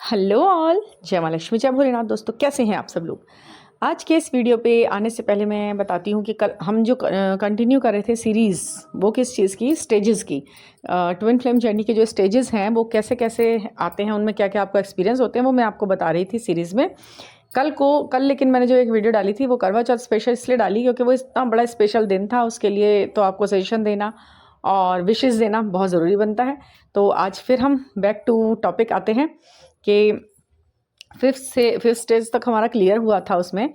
Hello all, जय माँ लक्ष्मी, जय भोलेनाथ। दोस्तों, कैसे हैं आप सब लोग। आज के इस वीडियो पे आने से पहले मैं बताती हूँ कि कल हम जो कंटिन्यू कर रहे थे सीरीज़, वो किस चीज़ की, स्टेजेस की। ट्विन फ्लेम जर्नी के जो स्टेजेस हैं वो कैसे कैसे आते हैं, उनमें क्या क्या आपका एक्सपीरियंस होते हैं, वो मैं आपको बता रही थी सीरीज़ में। कल लेकिन मैंने जो एक वीडियो डाली थी वो करवा चौथ स्पेशल इसलिए डाली क्योंकि वो इतना बड़ा स्पेशल दिन था, उसके लिए तो आपको सजेशन देना और विशेस देना बहुत ज़रूरी बनता है। तो आज फिर हम बैक टू टॉपिक आते हैं कि फिफ्थ स्टेज तक हमारा क्लियर हुआ था। उसमें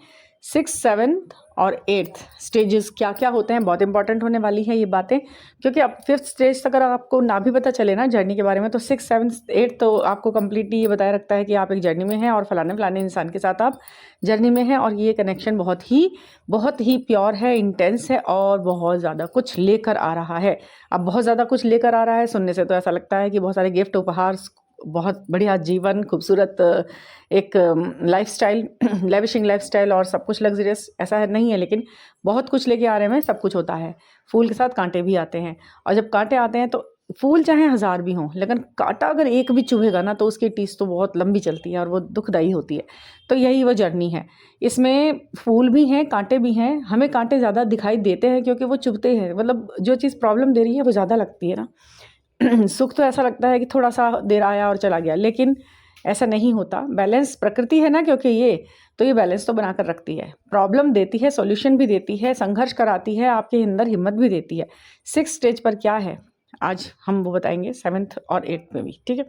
6th 7th और 8th स्टेजेस क्या क्या होते हैं, बहुत इंपॉर्टेंट होने वाली है ये बातें, क्योंकि अब 5th स्टेज तक अगर आपको ना भी पता चले ना जर्नी के बारे में, तो 6th 7th 8th तो आपको कम्प्लीटली ये बताया रखता है कि आप एक जर्नी में हैं और फलाने फलाने इंसान के साथ आप जर्नी में हैं, और ये कनेक्शन बहुत ही प्योर है, इंटेंस है और बहुत ज़्यादा कुछ लेकर आ रहा है। अब बहुत ज़्यादा कुछ लेकर आ रहा है सुनने से तो ऐसा लगता है कि बहुत सारे गिफ्ट, उपहार, बहुत बढ़िया जीवन, खूबसूरत एक लाइफस्टाइल, लेविशिंग लाइफस्टाइल और सब कुछ लग्जरियस, ऐसा है नहीं है, लेकिन बहुत कुछ लेके आ रहे हैं। सब कुछ होता है, फूल के साथ कांटे भी आते हैं, और जब कांटे आते हैं तो फूल चाहे 1000 भी हों, लेकिन कांटा अगर एक भी चुभेगा ना तो उसकी टीस तो बहुत लंबी चलती है और वो दुखदाई होती है। तो यही वो जर्नी है। इसमें फूल भी हैं, कांटे भी हैं। हमें कांटे ज़्यादा दिखाई देते हैं क्योंकि वो चुभते हैं, मतलब जो चीज़ प्रॉब्लम दे रही है वो ज़्यादा लगती है ना। सुख तो ऐसा लगता है कि थोड़ा सा देर आया और चला गया, लेकिन ऐसा नहीं होता। बैलेंस प्रकृति है ना, क्योंकि ये बैलेंस तो बनाकर रखती है, प्रॉब्लम देती है, सॉल्यूशन भी देती है, संघर्ष कराती है, आपके अंदर हिम्मत भी देती है। 6th स्टेज पर क्या है आज हम वो बताएंगे, 7th और 8th में भी, ठीक है।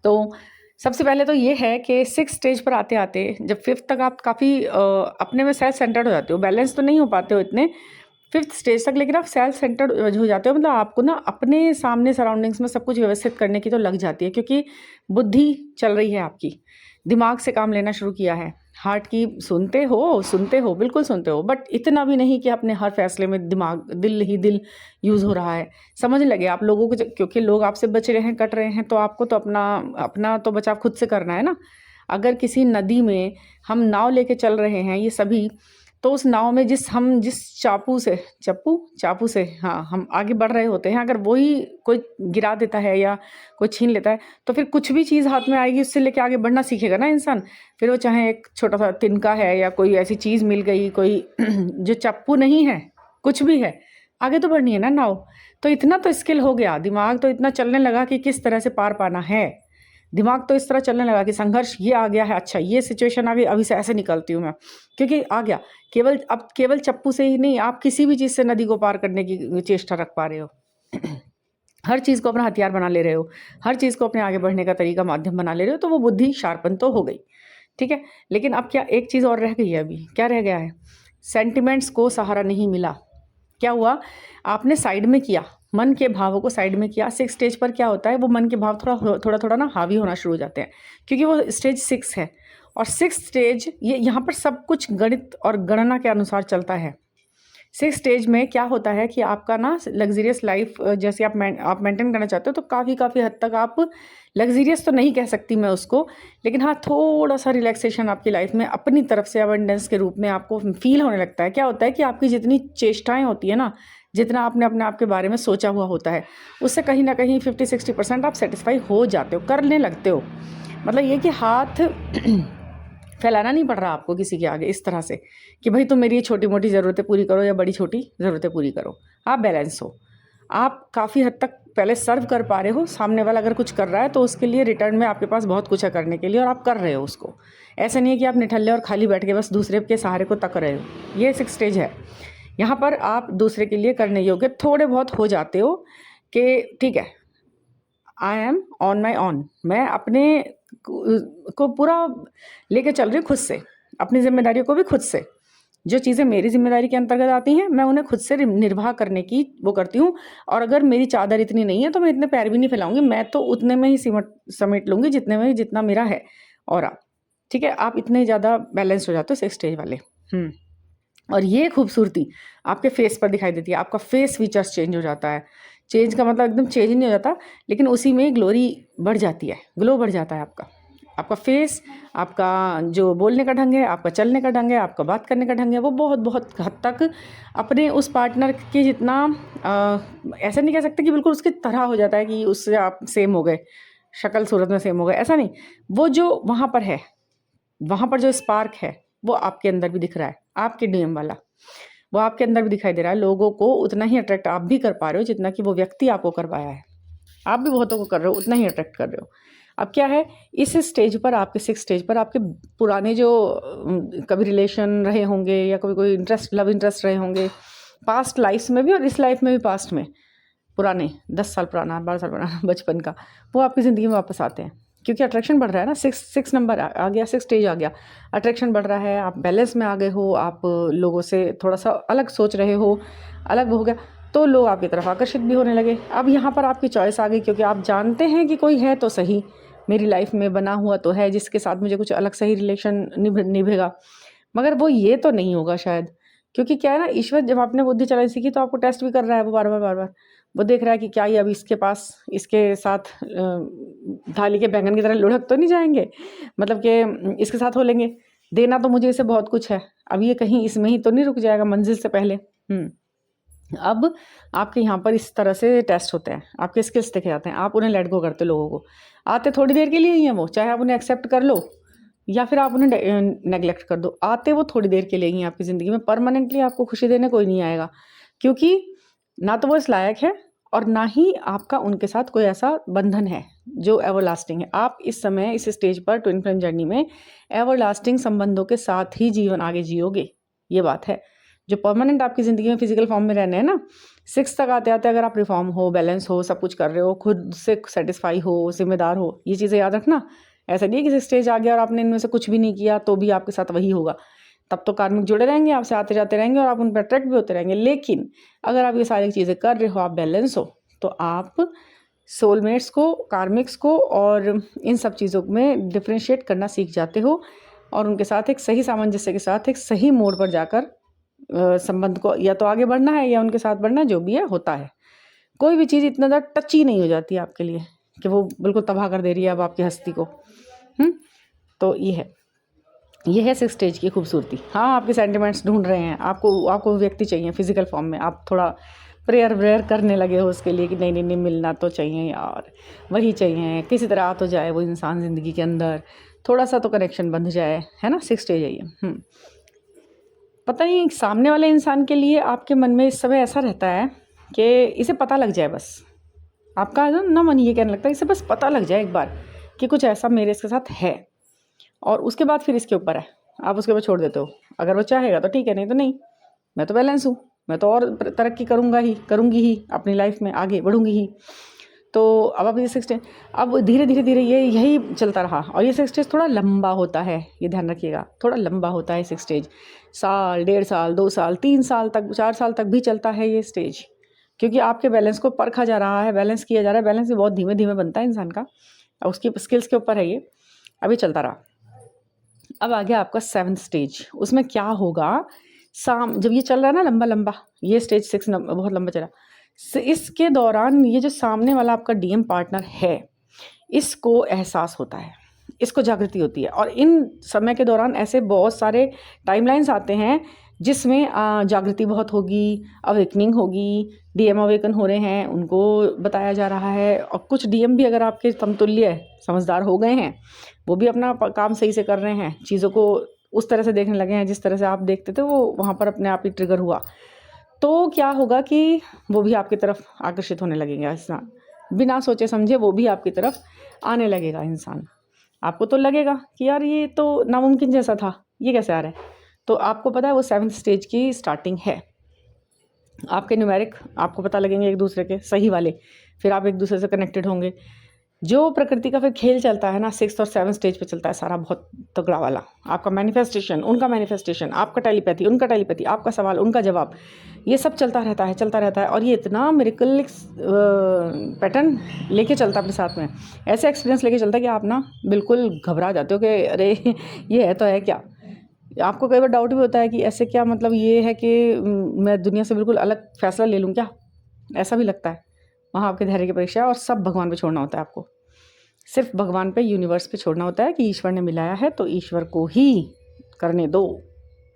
तो सबसे पहले तो ये है कि 6th स्टेज पर आते आते जब 5th तक आप काफ़ी अपने में सेल्फ सेंटर्ड हो जाते हो, बैलेंस तो नहीं हो पाते हो इतने 5th स्टेज तक, लेकिन आप सेल्फ सेंटर्ड हो जाते हो। मतलब आपको ना अपने सामने सराउंडिंग्स में सब कुछ व्यवस्थित करने की तो लग जाती है, क्योंकि बुद्धि चल रही है आपकी, दिमाग से काम लेना शुरू किया है। हार्ट की सुनते हो, बिल्कुल सुनते हो, बट इतना भी नहीं कि अपने हर फैसले में दिल यूज़ हो रहा है। समझ लगे आप लोगों को, क्योंकि लोग आपसे बच रहे हैं, कट रहे हैं, तो आपको तो अपना तो बचाव खुद से करना है ना। अगर किसी नदी में हम नाव लेके चल रहे हैं ये सभी, तो उस नाव में जिस चापू से हाँ हम आगे बढ़ रहे होते हैं, अगर वही कोई गिरा देता है या कोई छीन लेता है, तो फिर कुछ भी चीज़ हाथ में आएगी उससे लेके आगे बढ़ना सीखेगा ना इंसान। फिर वो चाहे एक छोटा सा तिनका है या कोई ऐसी चीज़ मिल गई, कोई जो चापू नहीं है, कुछ भी है, आगे तो बढ़नी है ना नाव। तो इतना तो स्किल हो गया, दिमाग तो इतना चलने लगा कि किस तरह से पार पाना है। दिमाग तो इस तरह चलने लगा कि संघर्ष ये आ गया है, अच्छा ये सिचुएशन आ गई, अभी से ऐसे निकलती हूँ मैं, क्योंकि आ गया। केवल चप्पू से ही नहीं, आप किसी भी चीज़ से नदी को पार करने की चेष्टा रख पा रहे हो। हर चीज़ को अपना हथियार बना ले रहे हो, हर चीज़ को अपने आगे बढ़ने का तरीका, माध्यम बना ले रहे हो, तो वो बुद्धि शार्पन तो हो गई, ठीक है। लेकिन अब क्या, एक चीज़ और रह गई है। अभी क्या रह गया है, सेंटिमेंट्स को सहारा नहीं मिला। क्या हुआ, आपने साइड में किया, मन के भावों को साइड में किया। 6th स्टेज पर क्या होता है, वो मन के भाव थोड़ा ना हावी होना शुरू हो जाते हैं, क्योंकि वो स्टेज 6 है। और 6th स्टेज, ये यहाँ पर सब कुछ गणित और गणना के अनुसार चलता है। 6th स्टेज में क्या होता है कि आपका ना लग्जरियस लाइफ जैसे आप मेंटेन करना चाहते हो, तो काफ़ी हद तक आप लग्जरियस तो नहीं कह सकती मैं उसको, लेकिन हाँ थोड़ा सा रिलैक्सेशन आपकी लाइफ में अपनी तरफ से अबंडेंस के रूप में आपको फील होने लगता है। क्या होता है कि आपकी जितनी चेष्टाएं होती है ना, जितना आपने अपने आप के बारे में सोचा हुआ होता है, उससे कहीं ना कहीं 50-60% आप सेटिस्फाई हो जाते हो, करने लगते हो। मतलब ये कि हाथ फैलाना नहीं पड़ रहा आपको किसी के आगे इस तरह से कि भाई तुम मेरी ये छोटी मोटी ज़रूरतें पूरी करो या बड़ी छोटी ज़रूरतें पूरी करो। आप बैलेंस हो, आप काफ़ी हद तक पहले सर्व कर पा रहे हो। सामने वाला अगर कुछ कर रहा है तो उसके लिए रिटर्न में आपके पास बहुत कुछ है करने के लिए, और आप कर रहे हो उसको। ऐसा नहीं है कि आप निठल्ले और खाली बैठ के बस दूसरे के सहारे को तक रहे हो। ये 6th स्टेज है। यहाँ पर आप दूसरे के लिए करने योग्य थोड़े बहुत हो जाते हो कि ठीक है, I am on my on, मैं अपने को पूरा लेके चल रही हूँ खुद से, अपनी जिम्मेदारियों को भी खुद से। जो चीज़ें मेरी जिम्मेदारी के अंतर्गत आती हैं मैं उन्हें खुद से निर्वाह करने की वो करती हूँ। और अगर मेरी चादर इतनी नहीं है तो मैं इतने पैर भी नहीं फैलाऊंगी, मैं तो उतने में ही समेट लूँगी जितना मेरा है। और आप ठीक है, आप इतने ज़्यादा बैलेंस हो जाते हो 6th स्टेज वाले। और ये खूबसूरती आपके फेस पर दिखाई देती है, आपका फेस फीचर्स चेंज हो जाता है। चेंज का मतलब एकदम चेंज ही नहीं हो जाता, लेकिन उसी में ग्लोरी बढ़ जाती है, ग्लो बढ़ जाता है आपका फेस, आपका जो बोलने का ढंग है, आपका चलने का ढंग है, आपका बात करने का ढंग है, वो बहुत हद तक अपने उस पार्टनर के जितना ऐसा नहीं कह सकते कि बिल्कुल उसकी तरह हो जाता है कि उससे आप सेम हो गए, शक्ल सूरत में सेम होगा, ऐसा नहीं। वो जो वहाँ पर है, वहाँ पर जो स्पार्क है वो आपके अंदर भी दिख रहा है, आपके डीएम वाला वो आपके अंदर भी दिखाई दे रहा है। लोगों को उतना ही अट्रैक्ट आप भी कर पा रहे हो जितना कि वो व्यक्ति आपको कर पाया है। आप भी बहुतों को कर रहे हो, उतना ही अट्रैक्ट कर रहे हो। अब क्या है, इस स्टेज पर, आपके 6 स्टेज पर आपके पुराने जो कभी रिलेशन रहे होंगे या कभी कोई इंटरेस्ट, लव इंटरेस्ट रहे होंगे पास्ट लाइफ में भी और इस लाइफ में भी, पास्ट में पुराने 10 साल पुराना, 12 साल पुराना बचपन का, वो आपकी ज़िंदगी में वापस आते हैं क्योंकि अट्रैक्शन बढ़ रहा है ना। 6 नंबर आ गया, 6 स्टेज आ गया, अट्रैक्शन बढ़ रहा है, आप बैलेंस में आ गए हो, आप लोगों से थोड़ा सा अलग सोच रहे हो, अलग हो गया तो लोग आपकी तरफ आकर्षित भी होने लगे। अब यहाँ पर आपकी चॉइस आ गई क्योंकि आप जानते हैं कि कोई है तो सही मेरी लाइफ में बना हुआ तो है, जिसके साथ मुझे कुछ अलग सही रिलेशन निभेगा, मगर वो ये तो नहीं होगा शायद। क्योंकि क्या है ना, ईश्वर जब आपने बुद्धि चलाई सीखी तो आपको टेस्ट भी कर रहा है, वो बार बार वो देख रहा है कि क्या ये अभी इसके पास, इसके साथ थाली के बैंगन की तरह लुढ़क तो नहीं जाएंगे, मतलब कि इसके साथ हो लेंगे। देना तो मुझे इसे बहुत कुछ है, अब ये कहीं इसमें ही तो नहीं रुक जाएगा मंजिल से पहले। अब आपके यहाँ पर इस तरह से टेस्ट होते हैं, आपके स्किल्स देखे जाते हैं, आप उन्हें लेट गो करते, लोगों को आते थोड़ी देर के लिए ही हैं वो, चाहे आप उन्हें एक्सेप्ट कर लो या फिर आप उन्हें नेगलेक्ट कर दो, आते वो थोड़ी देर के लिए ही आपकी ज़िंदगी में। परमानेंटली आपको खुशी देने कोई नहीं आएगा, क्योंकि ना तो वो इस लायक है और ना ही आपका उनके साथ कोई ऐसा बंधन है जो एवरलास्टिंग है। आप इस समय इस स्टेज पर ट्विन फ्लेम जर्नी में एवरलास्टिंग संबंधों के साथ ही जीवन आगे जियोगे, ये बात है। जो परमानेंट आपकी ज़िंदगी में फिजिकल फॉर्म में रहने हैं ना, 6 तक आते आते अगर आप रिफॉर्म हो, बैलेंस हो, सब कुछ कर रहे हो, खुद से सेटिस्फाई हो, जिम्मेदार हो, ये चीज़ें याद रखना। ऐसा नहीं है कि स्टेज आ गया और आपने इनमें से कुछ भी नहीं किया तो भी आपके साथ वही होगा, तब तो कार्मिक जुड़े रहेंगे, आपसे आते जाते रहेंगे और आप उन पर अट्रैक्ट भी होते रहेंगे। लेकिन अगर आप ये सारी चीज़ें कर रहे हो, आप बैलेंस हो, तो आप सोलमेट्स को, कार्मिक्स को और इन सब चीज़ों में डिफ्रेंशिएट करना सीख जाते हो और उनके साथ एक सही सामंजस्य के साथ एक सही मोड़ पर जाकर संबंध को या तो आगे बढ़ना है या उनके साथ बढ़ना है, जो भी है होता है। कोई भी चीज़ इतना ज़्यादा टची नहीं हो जाती आपके लिए कि वो बिल्कुल तबाह कर दे रही है अब आपकी हस्ती को। तो ये है 6 स्टेज की खूबसूरती। हाँ, आपके सेंटिमेंट्स ढूंढ रहे हैं, आपको व्यक्ति चाहिए फिजिकल फॉर्म में, आप थोड़ा प्रेयर करने लगे हो उसके लिए कि नहीं नहीं नहीं, मिलना तो चाहिए यार, वही चाहिए, किसी तरह आ तो जाए वो इंसान ज़िंदगी के अंदर, थोड़ा सा तो कनेक्शन बंध जाए, है ना। 6 स्टेज है ये। पता नहीं सामने वाले इंसान के लिए आपके मन में इस समय ऐसा रहता है कि इसे पता लग जाए, बस आपका ना मन ये कहने लगता है इसे बस पता लग जाए एक बार कि कुछ ऐसा मेरे इसके साथ है, और उसके बाद फिर इसके ऊपर है, आप उसके ऊपर छोड़ देते हो। अगर वो चाहेगा तो ठीक है, नहीं तो नहीं, मैं तो बैलेंस हूँ, मैं तो और तरक्की करूँगी ही अपनी लाइफ में, आगे बढ़ूँगी ही। तो अब ये 6 स्टेज, अब धीरे धीरे ये यही चलता रहा, और ये 6 स्टेज थोड़ा लंबा होता है, ये ध्यान रखिएगा, थोड़ा लंबा होता है 6 स्टेज। साल, 1.5 साल, 2 साल, 3 साल तक, 4 साल तक भी चलता है ये स्टेज, क्योंकि आपके बैलेंस को परखा जा रहा है, बैलेंस किया जा रहा है। बैलेंस भी बहुत धीमे धीमे बनता है इंसान का, और उसकी स्किल्स के ऊपर है ये। अभी चलता रहा, अब आ गया आपका 7th स्टेज। उसमें क्या होगा, जब ये चल रहा है ना लंबा लंबा, ये स्टेज 6 बहुत लंबा चला, इसके दौरान ये जो सामने वाला आपका डीएम पार्टनर है, इसको एहसास होता है, इसको जागृति होती है। और इन समय के दौरान ऐसे बहुत सारे टाइमलाइंस आते हैं जिसमें जागृति बहुत होगी, अवेकनिंग होगी, डीएम अवेकन हो रहे हैं, उनको बताया जा रहा है। और कुछ डीएम भी अगर आपके समतुल्य समझदार हो गए हैं, वो भी अपना काम सही से कर रहे हैं, चीज़ों को उस तरह से देखने लगे हैं जिस तरह से आप देखते थे, वो वहाँ पर अपने आप ही ट्रिगर हुआ, तो क्या होगा कि वो भी आपकी तरफ आकर्षित होने लगेंगे इंसान, बिना सोचे समझे वो भी आपकी तरफ आने लगेगा इंसान। आपको तो लगेगा कि यार ये तो नामुमकिन जैसा था, ये कैसे आ रहा है, तो आपको पता है वो 7th स्टेज की स्टार्टिंग है। आपके न्यूमेरिक आपको पता लगेंगे एक दूसरे के सही वाले, फिर आप एक दूसरे से कनेक्टेड होंगे। जो प्रकृति का फिर खेल चलता है ना, 6th और 7th स्टेज पे चलता है सारा, बहुत तगड़ा वाला। आपका मैनिफेस्टेशन, उनका मैनिफेस्टेशन, आपका टेलीपैथी, उनका टेलीपैथी, आपका सवाल, उनका जवाब, ये सब चलता रहता है। और ये इतना मिरेकल पैटर्न लेके चलता है अपने साथ में, ऐसे एक्सपीरियंस लेके चलता है कि आप ना बिल्कुल घबरा जाते हो कि अरे ये है तो है क्या। आपको कई बार डाउट भी होता है कि ऐसे क्या, मतलब ये है कि मैं दुनिया से बिल्कुल अलग फैसला ले लूँ क्या, ऐसा भी लगता है। वहाँ आपके धैर्य की परीक्षा है, और सब भगवान पे छोड़ना होता है आपको, सिर्फ भगवान पे, यूनिवर्स पे छोड़ना होता है कि ईश्वर ने मिलाया है तो ईश्वर को ही करने दो,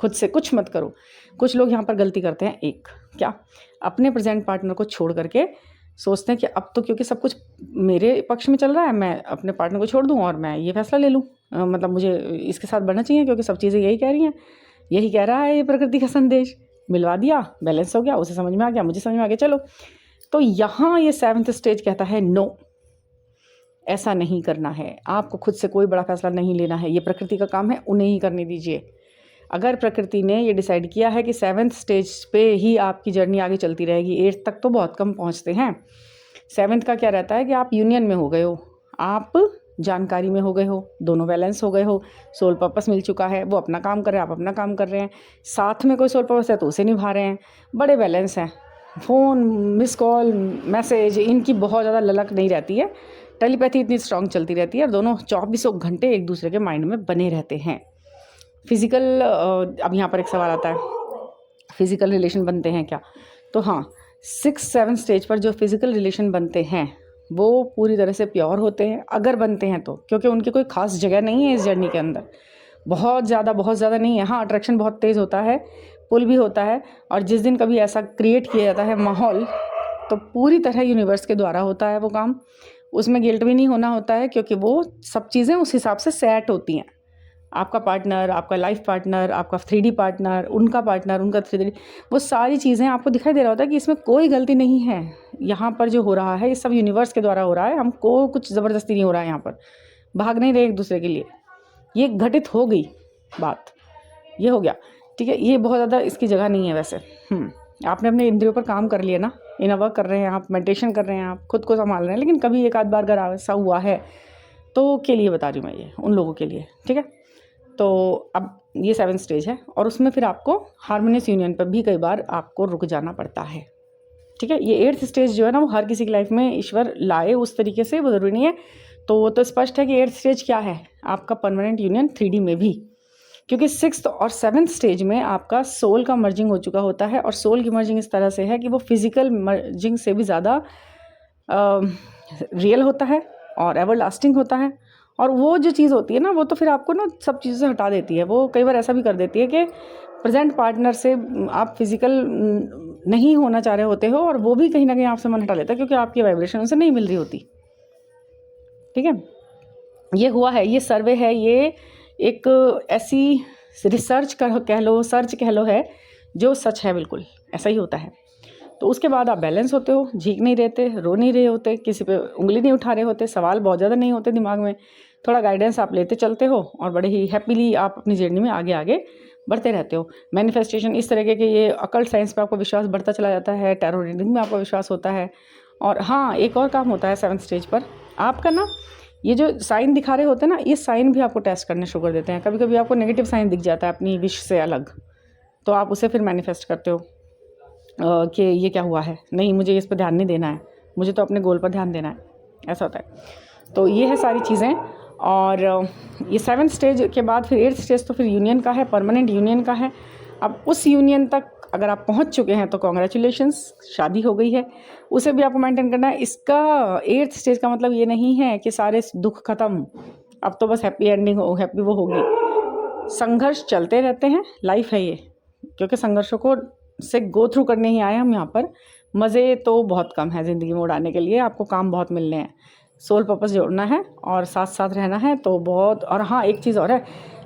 खुद से कुछ मत करो। कुछ लोग यहाँ पर गलती करते हैं, एक क्या, अपने प्रेजेंट पार्टनर को छोड़ करके सोचते हैं कि अब तो क्योंकि सब कुछ मेरे पक्ष में चल रहा है, मैं अपने पार्टनर को छोड़ दूँ और मैं ये फैसला ले लूँ, मतलब मुझे इसके साथ बढ़ना चाहिए क्योंकि सब चीज़ें यही कह रही हैं, यही कह रहा है ये प्रकृति का संदेश। मिलवा दिया, बैलेंस हो गया, उसे समझ में आ गया, मुझे समझ में आ गया, चलो। तो यहाँ ये 7th स्टेज कहता है नो, ऐसा नहीं करना है, आपको खुद से कोई बड़ा फैसला नहीं लेना है, ये प्रकृति का काम है, उन्हें ही करने दीजिए। अगर प्रकृति ने ये डिसाइड किया है कि 7th स्टेज पे ही आपकी जर्नी आगे चलती रहेगी, 8th तक तो बहुत कम पहुंचते हैं। 7th का क्या रहता है कि आप यूनियन में हो गए हो, आप जानकारी में हो गए हो, दोनों बैलेंस हो गए हो, सोल पर्पस मिल चुका है, वो अपना काम कर रहे हैं, आप अपना काम कर रहे हैं, साथ में कोई सोल पर्पस है तो उसे निभा रहे हैं, बड़े बैलेंस हैं। फ़ोन, मिस कॉल, मैसेज, इनकी बहुत ज़्यादा ललक नहीं रहती है, टेलीपैथी इतनी स्ट्रांग चलती रहती है और दोनों 24 घंटे एक दूसरे के माइंड में बने रहते हैं। फिज़िकल, अब यहाँ पर एक सवाल आता है, फिज़िकल रिलेशन बनते हैं क्या? तो हाँ, 6-7 स्टेज पर जो फिज़िकल रिलेशन बनते हैं वो पूरी तरह से प्योर होते हैं, अगर बनते हैं तो, क्योंकि उनकी कोई ख़ास जगह नहीं है इस जर्नी के अंदर, बहुत ज़्यादा नहीं है। हाँ, अट्रैक्शन बहुत तेज़ होता है, पुल भी होता है, और जिस दिन कभी ऐसा क्रिएट किया जाता है माहौल, तो पूरी तरह यूनिवर्स के द्वारा होता है वो काम, उसमें गिल्ट भी नहीं होना होता है, क्योंकि वो सब चीज़ें उस हिसाब से सेट होती हैं। आपका पार्टनर, आपका लाइफ पार्टनर, आपका 3D पार्टनर, उनका पार्टनर, उनका 3D, वो सारी चीज़ें आपको दिखाई दे रहा होता है कि इसमें कोई गलती नहीं है। यहाँ पर जो हो रहा है ये सब यूनिवर्स के द्वारा हो रहा है, हमको कुछ ज़बरदस्ती नहीं हो रहा है, यहाँ पर भाग नहीं रहे एक दूसरे के लिए, ये घटित हो गई बात, ये हो गया, ठीक है। ये बहुत ज़्यादा इसकी जगह नहीं है वैसे। आपने अपने इंद्रियों पर काम कर लिया ना, इनर वर्क कर रहे हैं आप, मेडिटेशन कर रहे हैं आप, खुद को संभाल रहे हैं, लेकिन कभी एक आध बार अगर ऐसा हुआ है तो के लिए बता रही हूँ मैं, ये उन लोगों के लिए, ठीक है। तो अब ये 7th स्टेज है, और उसमें फिर आपको हार्मोनियस यूनियन पर भी कई बार आपको रुक जाना पड़ता है, ठीक है। ये 8th स्टेज जो है ना, वो हर किसी की लाइफ में ईश्वर लाए उस तरीके से, वो ज़रूरी नहीं है। तो वो तो स्पष्ट है कि 8th स्टेज क्या है, आपका परमानेंट यूनियन 3D में भी, क्योंकि 6th और 7th स्टेज में आपका सोल का मर्जिंग हो चुका होता है, और सोल की मर्जिंग इस तरह से है कि वो फिज़िकल मर्जिंग से भी ज़्यादा रियल होता है और एवर लास्टिंग होता है। और वो जो चीज़ होती है ना, वो तो फिर आपको ना सब चीज़ों से हटा देती है। वो कई बार ऐसा भी कर देती है कि प्रेजेंट पार्टनर से आप फिज़िकल नहीं होना चाह रहे होते हो, और वो भी कहीं ना कहीं आपसे मन हटा लेता है, क्योंकि आपकी वाइब्रेशन उसे नहीं मिल रही होती, ठीक है। ये हुआ है, ये सर्वे है, ये एक ऐसी रिसर्च कह लो, सर्च कह लो, है जो सच है, बिल्कुल ऐसा ही होता है। तो उसके बाद आप बैलेंस होते हो, झीक नहीं रहते, रो नहीं रहे होते, किसी पे उंगली नहीं उठा रहे होते, सवाल बहुत ज़्यादा नहीं होते दिमाग में, थोड़ा गाइडेंस आप लेते चलते हो, और बड़े ही हैप्पीली आप अपनी जर्नी में आगे आगे बढ़ते रहते हो। मैनिफेस्टेशन इस तरह के ये अकल्ट साइंस पे आपको विश्वास बढ़ता चला जाता है, टैरो रीडिंग में आपको विश्वास होता है। और हाँ, एक और काम होता है 7th स्टेज पर आपका ना, ये जो साइन दिखा रहे होते हैं ना, ये साइन भी आपको टेस्ट करने शुरू कर देते हैं। कभी कभी आपको नेगेटिव साइन दिख जाता है अपनी विश से अलग, तो आप उसे फिर मैनिफेस्ट करते हो कि ये क्या हुआ है, नहीं मुझे इस पर ध्यान नहीं देना है, मुझे तो अपने गोल पर ध्यान देना है, ऐसा होता है। तो ये है सारी चीज़ें। और ये 7th स्टेज के बाद फिर 8th स्टेज तो फिर यूनियन का है, परमानेंट यूनियन का है। अब उस यूनियन तक अगर आप पहुंच चुके हैं तो कॉन्ग्रेचुलेशंस, शादी हो गई है, उसे भी आपको मेंटेन करना है। इसका 8th स्टेज का मतलब ये नहीं है कि सारे दुख खत्म, अब तो बस हैप्पी एंडिंग हो, हैप्पी वो होगी। संघर्ष चलते रहते हैं, लाइफ है ये, क्योंकि संघर्षों को से गो थ्रू करने ही आए हम यहाँ पर। मज़े तो बहुत कम है ज़िंदगी में उड़ाने के लिए, आपको काम बहुत मिलने हैं, सोल पर्पस जोड़ना है और साथ साथ रहना है तो बहुत। और हाँ, एक चीज़ और है,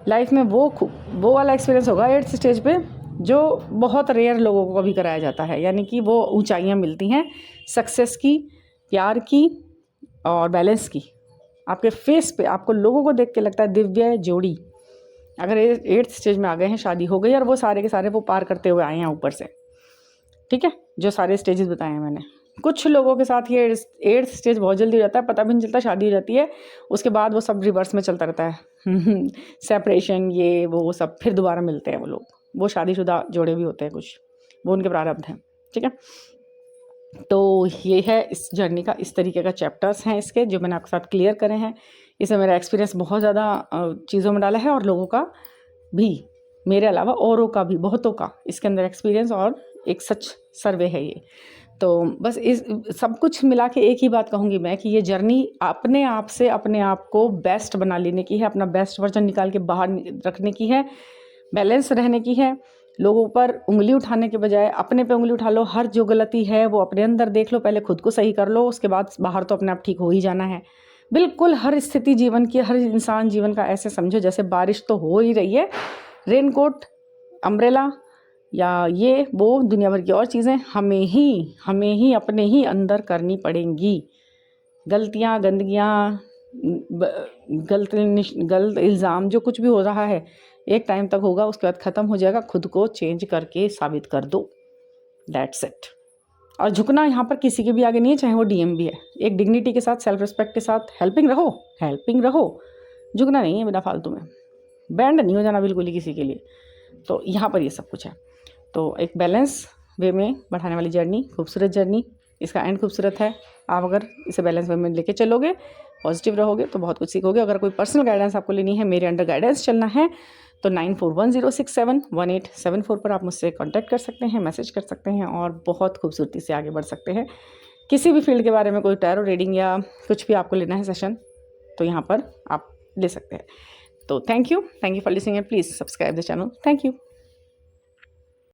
लाइफ में वो वाला एक्सपीरियंस होगा 8th स्टेज पे जो बहुत रेयर लोगों को कभी कराया जाता है, यानी कि वो ऊंचाइयाँ मिलती हैं सक्सेस की, प्यार की और बैलेंस की। आपके फेस पे आपको लोगों को देख के लगता है दिव्य जोड़ी, अगर 8th स्टेज में आ गए हैं, शादी हो गई, और वो सारे के सारे वो पार करते हुए आए हैं ऊपर से, ठीक है, जो सारे स्टेजेस बताए हैं मैंने। कुछ लोगों के साथ ये 8th स्टेज बहुत जल्दी हो जाता है, पता भी नहीं चलता, शादी हो जाती है, उसके बाद वो सब रिवर्स में चलता रहता है सेपरेशन, ये वो सब, फिर दोबारा मिलते हैं वो लोग, वो शादीशुदा जोड़े भी होते हैं कुछ, वो उनके प्रारब्ध हैं, ठीक है। तो ये है इस जर्नी का, इस तरीके का चैप्टर्स हैं इसके, जो मैंने आपके साथ क्लियर करे हैं। इसमें मेरा एक्सपीरियंस बहुत ज़्यादा चीज़ों में डाला है, और लोगों का भी, मेरे अलावा औरों का भी, बहुतों का इसके अंदर एक्सपीरियंस और एक सच सर्वे है ये। तो बस इस सब कुछ मिला के एक ही बात कहूँगी मैं कि ये जर्नी अपने आप से अपने आप को बेस्ट बना लेने की है, अपना बेस्ट वर्जन निकाल के बाहर रखने की है, बैलेंस रहने की है, लोगों पर उंगली उठाने के बजाय अपने पे उंगली उठा लो। हर जो गलती है वो अपने अंदर देख लो, पहले खुद को सही कर लो, उसके बाद बाहर तो अपने आप ठीक हो ही जाना है। बिल्कुल हर स्थिति जीवन की, हर इंसान जीवन का ऐसे समझो जैसे बारिश तो हो ही रही है, रेनकोट, अम्ब्रेला या ये वो दुनिया भर की और चीज़ें हमें ही अपने ही अंदर करनी पड़ेंगी। गलतियाँ, गंदगियाँ, गलत इल्ज़ाम जो कुछ भी हो रहा है एक टाइम तक होगा, उसके बाद ख़त्म हो जाएगा। खुद को चेंज करके साबित कर दो, दैट्स इट। और झुकना यहाँ पर किसी के भी आगे नहीं है, चाहे वो डीएम भी है। एक डिग्निटी के साथ, सेल्फ रिस्पेक्ट के साथ हेल्पिंग रहो, झुकना नहीं है बिना फालतू में, बैंड नहीं हो जाना बिल्कुल ही किसी के लिए। तो यहाँ पर ये सब कुछ है। तो एक बैलेंस वे में बढ़ाने वाली जर्नी, खूबसूरत जर्नी, इसका एंड खूबसूरत है। आप अगर इसे बैलेंस वे में लेके चलोगे, पॉजिटिव रहोगे तो बहुत कुछ सीखोगे। अगर कोई पर्सनल गाइडेंस आपको लेनी है, मेरे अंडर गाइडेंस चलना है, तो 9410671874 पर आप मुझसे कांटेक्ट कर सकते हैं, मैसेज कर सकते हैं और बहुत खूबसूरती से आगे बढ़ सकते हैं। किसी भी फील्ड के बारे में कोई टैरो रीडिंग या कुछ भी आपको लेना है सेशन, तो यहाँ पर आप ले सकते हैं। तो thank you for listening and please subscribe the channel. Thank you.